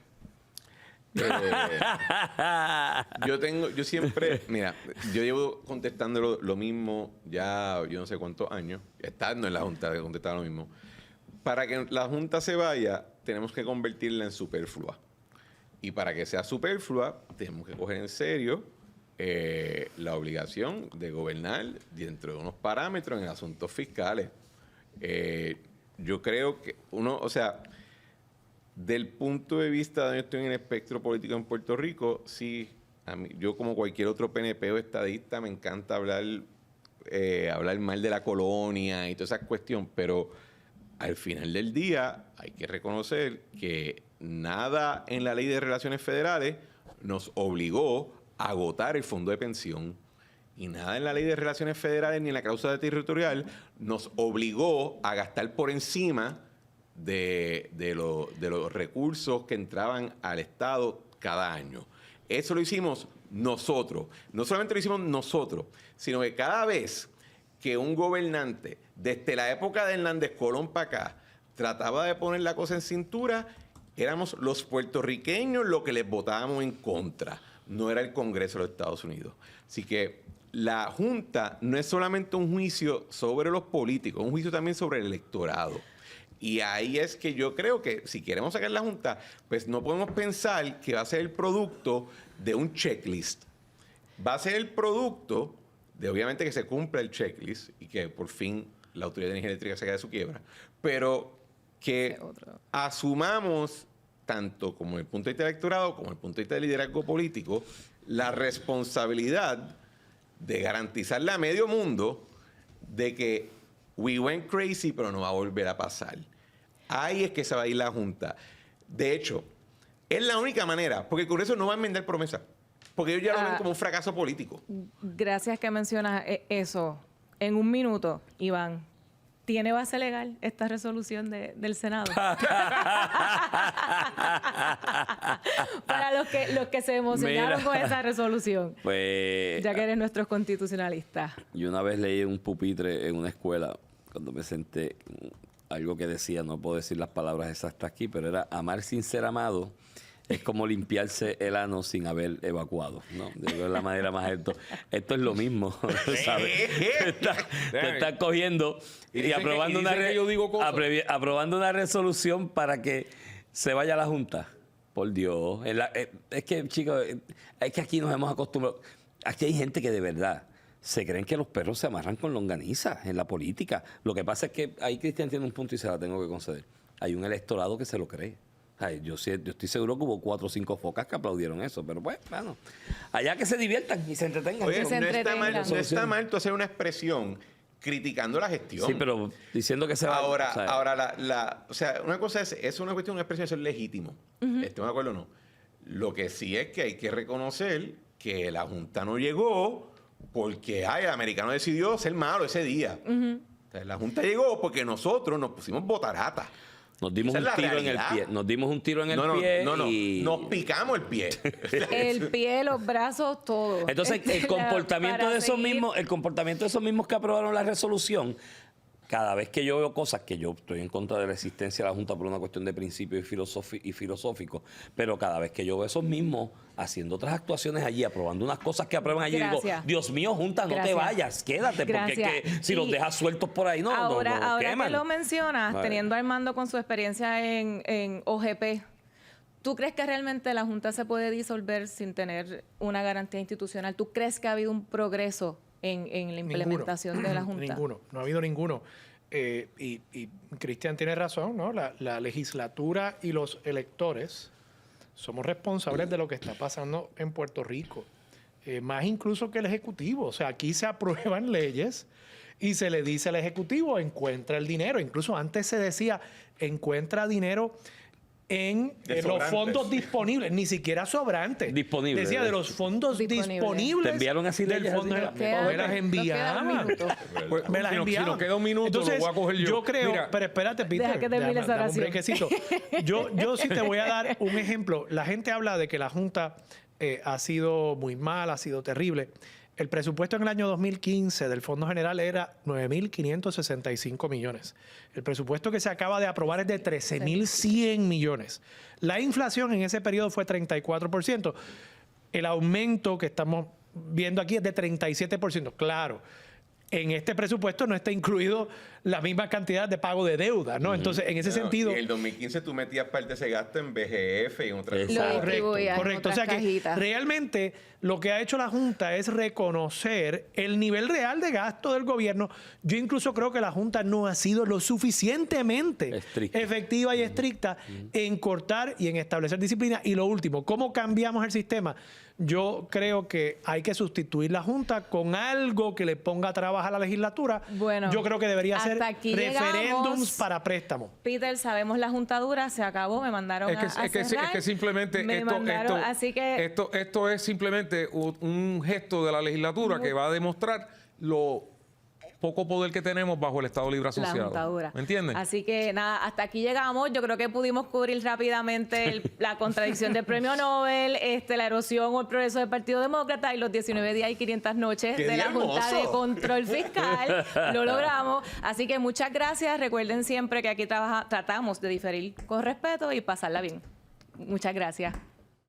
yo siempre, mira, yo llevo contestando lo mismo ya yo no sé cuántos años, estando en la Junta de contestar lo mismo. Para que la Junta se vaya, tenemos que convertirla en superflua. Y para que sea superflua, tenemos que coger en serio la obligación de gobernar dentro de unos parámetros en asuntos fiscales. Yo creo que del punto de vista de yo estoy en el espectro político en Puerto Rico, sí, yo como cualquier otro PNP o estadista me encanta hablar mal de la colonia y toda esa cuestión, pero al final del día hay que reconocer que nada en la Ley de Relaciones Federales nos obligó a agotar el fondo de pensión. Y nada en la Ley de Relaciones Federales ni en la cláusula territorial nos obligó a gastar por encima de los recursos que entraban al Estado cada año. Eso lo hicimos nosotros. No solamente lo hicimos nosotros, sino que cada vez que un gobernante, desde la época de Hernández Colón para acá, trataba de poner la cosa en cintura, éramos los puertorriqueños los que les votábamos en contra. No era el Congreso de los Estados Unidos. Así que la Junta no es solamente un juicio sobre los políticos, es un juicio también sobre el electorado. Y ahí es que yo creo que si queremos sacar la Junta, pues no podemos pensar que va a ser el producto de un checklist. Va a ser el producto de, obviamente, que se cumpla el checklist y que por fin la Autoridad de Energía Eléctrica se haga de su quiebra, pero que asumamos, tanto como el punto de vista del electorado como el punto de vista del liderazgo político, la responsabilidad de garantizarle a medio mundo de que we went crazy, pero no va a volver a pasar. Ahí es que se va a ir la Junta. De hecho, es la única manera, porque el Congreso no va a enmendar promesa. Porque ellos ya lo ven como un fracaso político. Gracias que mencionas eso. En un minuto, Iván, ¿tiene base legal esta resolución del Senado? Para los que se emocionaron Mira. con esa resolución. Pues Ya que eres nuestros constitucionalistas. yo una vez leí en un pupitre en una escuela, cuando me senté, algo que decía, no puedo decir las palabras exactas aquí, pero era amar sin ser amado es como limpiarse el ano sin haber evacuado, ¿no? De la manera más alto. Esto es lo mismo, ¿sabes? Te estás cogiendo y aprobando aprobando una resolución para que se vaya a la Junta. Por Dios. Es que, chicos, es que aquí nos hemos acostumbrado. Aquí hay gente que de verdad se creen que los perros se amarran con longaniza en la política. Lo que pasa es que ahí Cristian tiene un punto y se la tengo que conceder. Hay un electorado que se lo cree. Ay, yo estoy seguro que hubo 4 o 5 focas que aplaudieron eso, pero pues, bueno, allá que se diviertan y se entretengan. Oye, Que se no está mal tú hacer una expresión criticando la gestión. Sí, pero diciendo que se va Ahora, o sea, una cosa es una cuestión, una expresión, eso es legítimo. ¿Estamos de acuerdo o no? Lo que sí es que hay que reconocer que la Junta no llegó porque, el americano decidió ser malo ese día. O sea, la Junta llegó porque nosotros nos pusimos botarata. Nos dimos Esa un es la tiro en el realidad. pie. Nos dimos un tiro en el pie. No, y... nos picamos el pie. El pie, los brazos, todo. Entonces, el comportamiento de esos mismos, que aprobaron la resolución, cada vez que yo veo cosas que yo estoy en contra de la existencia de la Junta por una cuestión de principio y filosófico, pero cada vez que yo veo esos mismos haciendo otras actuaciones allí, aprobando unas cosas que aprueban allí, digo, Dios mío, Junta, no te vayas, quédate, porque es que si los dejas sueltos por ahí, ahora queman. que lo mencionas, Vale. teniendo a Armando con su experiencia en OGP, ¿tú crees que realmente la Junta se puede disolver sin tener una garantía institucional? ¿Tú crees que ha habido un progreso en la implementación de la Junta? Ninguno, no ha habido ninguno. Y Cristian tiene razón, ¿no? La legislatura y los electores somos responsables de lo que está pasando en Puerto Rico, más incluso que el Ejecutivo. O sea, aquí se aprueban leyes y se le dice al Ejecutivo, encuentra el dinero. Incluso antes se decía, encuentra dinero en los fondos disponibles, ni siquiera sobrantes. Disponibles. Decía de los fondos disponibles. ¿Te enviaron así del leyes? fondo. Me las enviaban. Pues, Me las si enviaban. nos queda un minuto, Entonces, lo voy a coger yo. Yo creo, Mira, pero espérate, Peter. Deja que termine esa dame un oración. brequecito. Yo sí te voy a dar un ejemplo. La gente habla de que la Junta ha sido muy mala, ha sido terrible. El presupuesto en el año 2015 del Fondo General era 9.565 millones. El presupuesto que se acaba de aprobar es de 13.100 millones. La inflación en ese periodo fue 34%. El aumento que estamos viendo aquí es de 37%. Claro, en este presupuesto no está incluido la misma cantidad de pago de deuda, ¿no? Entonces, en ese sentido... En el 2015 tú metías parte de ese gasto en BGF y en otras Exacto. Lo cosas. distribuías en Correcto. O sea otras que cajitas. realmente lo que ha hecho la Junta es reconocer el nivel real de gasto del gobierno. Yo incluso creo que la Junta no ha sido lo suficientemente Estricta. efectiva y estricta en cortar y en establecer disciplina. Y lo último, ¿cómo cambiamos el sistema? Yo creo que hay que sustituir la Junta con algo que le ponga a trabajar a la legislatura. Bueno, yo creo que debería ser hasta aquí referéndums llegamos. para préstamos. Peter, sabemos la juntadura, se acabó, me mandaron Es que simplemente me mandaron, así que esto es simplemente un gesto de la legislatura que va a demostrar lo poco poder que tenemos bajo el Estado Libre la Asociado. juntadura. ¿Me entiendes? Así que nada, hasta aquí llegamos. Yo creo que pudimos cubrir rápidamente la contradicción del premio Nobel, la erosión o el progreso del Partido Demócrata y los 19 días y 500 noches ¡Qué de la día Junta hermoso! de Control Fiscal. Lo logramos. Así que muchas gracias. Recuerden siempre que aquí tratamos de diferir con respeto y pasarla bien. Muchas gracias.